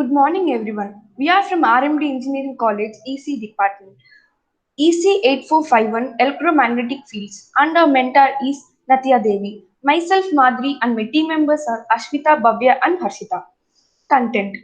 Good morning, everyone. We are from RMD Engineering College EC department. EC 8451 Electromagnetic Fields, and our mentor is Natya Devi. Myself, Madhuri, and my team members are Ashwita, Bhavya, and Harshita. Content.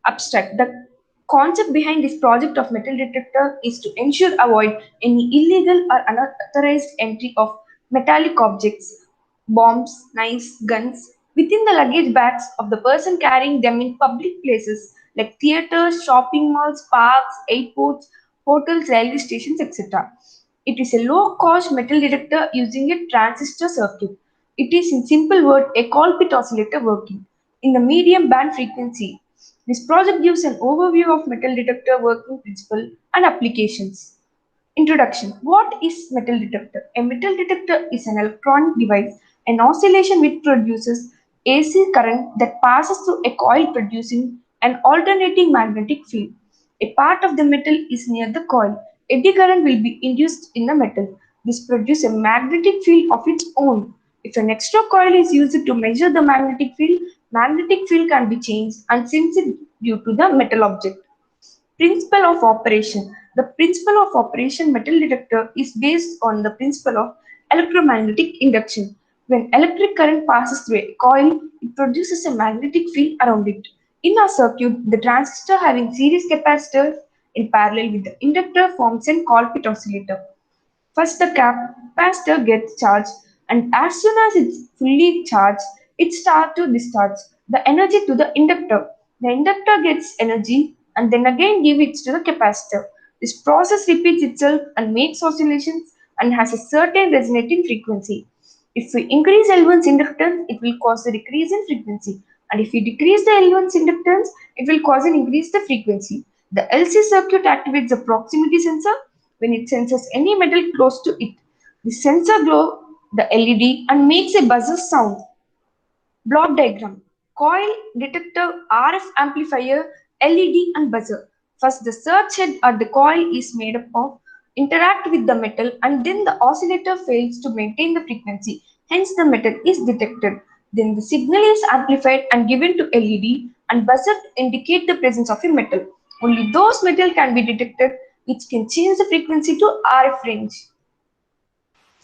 Abstract. The concept behind this project of metal detector is to ensure avoid any illegal or unauthorized entry of metallic objects, bombs, knives, guns within the luggage bags of the person carrying them in public places like theaters, shopping malls, parks, airports, hotels, railway stations, etc. It is a low cost metal detector using a transistor circuit. It is in simple word a Colpit oscillator working in the medium band frequency. This project gives an overview of metal detector working principle and applications. Introduction. What is metal detector? A metal detector is an electronic device, an oscillation which produces AC current that passes through a coil producing an alternating magnetic field. A part of the metal is near the coil. Eddy current will be induced in the metal. This produces a magnetic field of its own. If an extra coil is used to measure the magnetic field can be changed and sensitive due to the metal object. Principle of operation. The principle of operation metal detector is based on the principle of electromagnetic induction. When electric current passes through a coil, it produces a magnetic field around it. In a circuit, the transistor having series capacitors in parallel with the inductor forms a Colpit oscillator. First, the capacitor gets charged, and as soon as it's fully charged, it starts to discharge the energy to the inductor. The inductor gets energy and then again gives it to the capacitor. This process repeats itself and makes oscillations and has a certain resonating frequency. If we increase L1's inductance, it will cause a decrease in frequency. And if we decrease the L1's inductance, it will cause an increase in the frequency. The LC circuit activates the proximity sensor when it senses any metal close to it. The sensor glows the LED and makes a buzzer sound. Block diagram. Coil, detector, RF amplifier, LED and buzzer. First, the search head at the coil is made up of interact with the metal and then the oscillator fails to maintain the frequency. Hence, the metal is detected. Then the signal is amplified and given to LED and buzzer to indicate the presence of a metal. Only those metal can be detected which can change the frequency to RF range.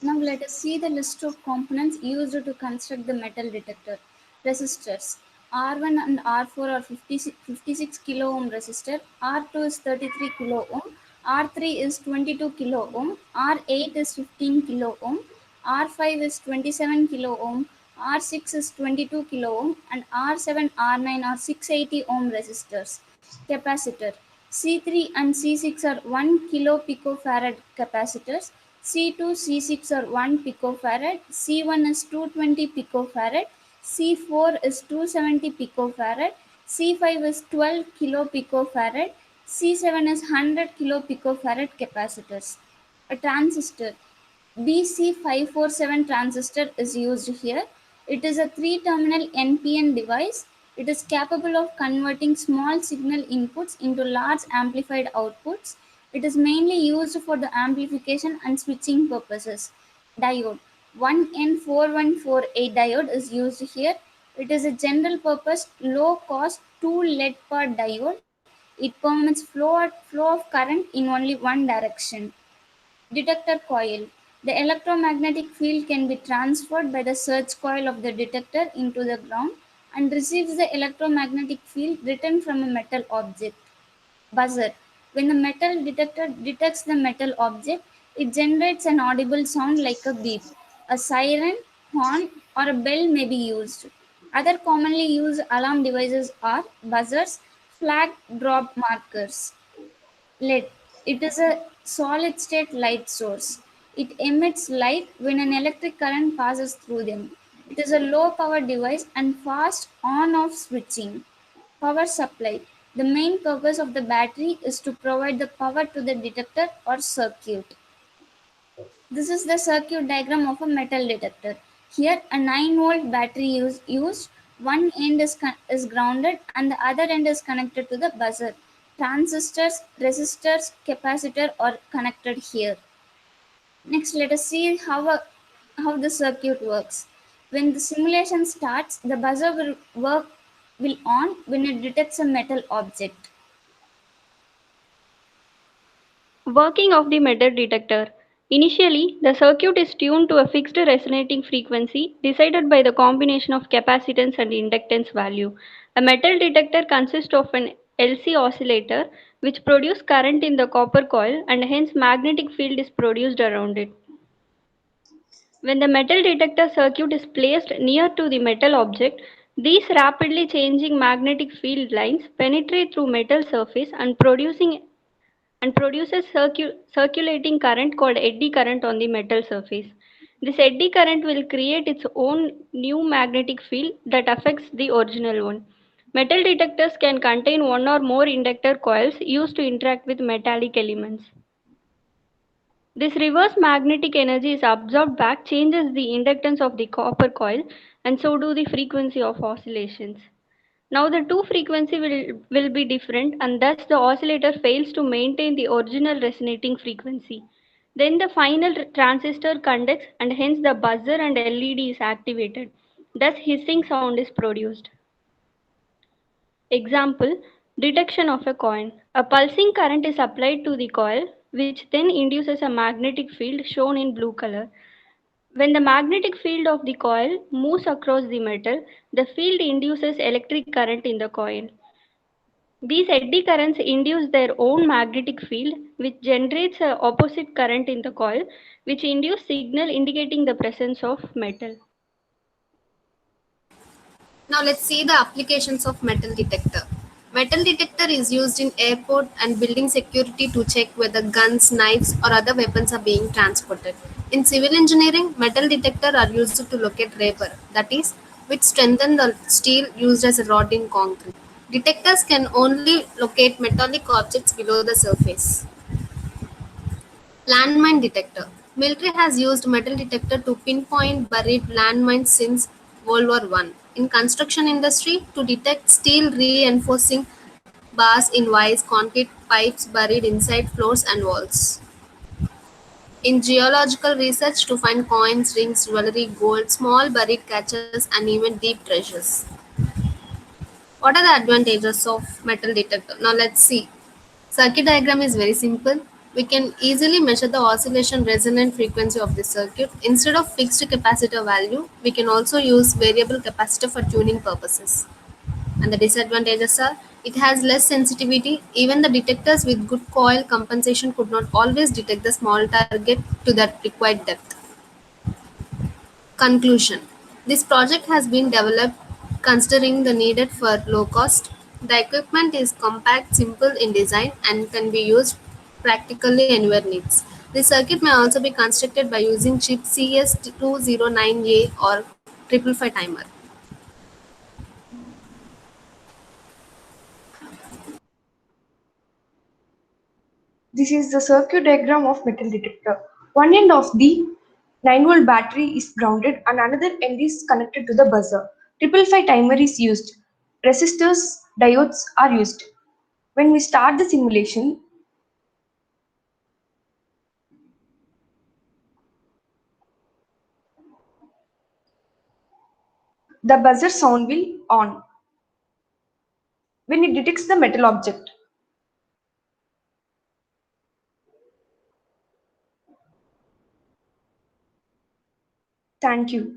Now let us see the list of components used to construct the metal detector. Resistors. R1 and R4 are 56 kilo ohm resistor, R2 is 33 kilo ohm, R3 is 22 kilo ohm, R8 is 15 kilo ohm, R5 is 27 kilo ohm, R6 is 22 kilo ohm, and R7, R9 are 680 ohm resistors. Capacitor. C3 and C6 are 1 kilo picofarad capacitors. C2, C6 are 1 picofarad, C1 is 220 picofarad, C4 is 270 picofarad, C5 is 12 kilo picofarad, C7 is 100 kilo picofarad capacitors. A transistor. BC547 transistor is used here. It is a 3-terminal NPN device. It is capable of converting small signal inputs into large amplified outputs. It is mainly used for the amplification and switching purposes. Diode. 1N4148 diode is used here. It is a general purpose low cost 2 lead part diode. It permits flow of current in only one direction. Detector coil. The electromagnetic field can be transferred by the search coil of the detector into the ground and receives the electromagnetic field written from a metal object. Buzzer. When the metal detector detects the metal object, it generates an audible sound like a beep. A siren, horn, or a bell may be used. Other commonly used alarm devices are buzzers, flag drop markers. LED. It is a solid state light source. It emits light when an electric current passes through them. It is a low power device and fast on off switching. Power supply. The main purpose of the battery is to provide the power to the detector or circuit. This is the circuit diagram of a metal detector. Here a 9-volt battery is used. One end is grounded and the other end is connected to the buzzer. Transistors, resistors, capacitor are connected here. Next, let us see how the circuit works. When the simulation starts, the buzzer will work will on when it detects a metal object. Working of the metal detector. Initially, the circuit is tuned to a fixed resonating frequency decided by the combination of capacitance and inductance value. A metal detector consists of an LC oscillator which produces current in the copper coil and hence magnetic field is produced around it. When the metal detector circuit is placed near to the metal object, these rapidly changing magnetic field lines penetrate through metal surface and produces circulating current called eddy current on the metal surface. This eddy current will create its own new magnetic field that affects the original one. Metal detectors can contain one or more inductor coils used to interact with metallic elements. This reverse magnetic energy is absorbed back, changes the inductance of the copper coil, and so do the frequency of oscillations. Now the two frequency will be different and thus the oscillator fails to maintain the original resonating frequency. Then the final transistor conducts and hence the buzzer and LED is activated. Thus hissing sound is produced. Example, detection of a coin. A pulsing current is applied to the coil which then induces a magnetic field shown in blue color. When the magnetic field of the coil moves across the metal, the field induces electric current in the coil. These eddy currents induce their own magnetic field, which generates an opposite current in the coil, which induce signal indicating the presence of metal. Now let's see the applications of metal detector. Metal detector is used in airport and building security to check whether guns, knives or other weapons are being transported. In civil engineering, metal detector are used to locate rebar, that is, which strengthen the steel used as a rod in concrete. Detectors can only locate metallic objects below the surface. Landmine detector. Military has used metal detector to pinpoint buried landmines since World War One. In construction industry, to detect steel reinforcing bars in wires, concrete pipes buried inside floors and walls. In geological research, to find coins, rings, jewelry, gold, small buried catches, and even deep treasures. What are the advantages of metal detector? Now let's see. Circuit diagram is very simple. We can easily measure the oscillation resonant frequency of the circuit. Instead of fixed capacitor value, we can also use variable capacitor for tuning purposes. And the disadvantages are it has less sensitivity. Even the detectors with good coil compensation could not always detect the small target to that required depth. Conclusion. This project has been developed considering the needed for low cost. The equipment is compact, simple in design, and can be used practically anywhere needs. The circuit may also be constructed by using chip CS209A or 555 timer. This is the circuit diagram of metal detector. One end of the 9-volt battery is grounded and another end is connected to the buzzer. 555 timer is used. Resistors, diodes are used. When we start the simulation, the buzzer sound will on when it detects the metal object. Thank you.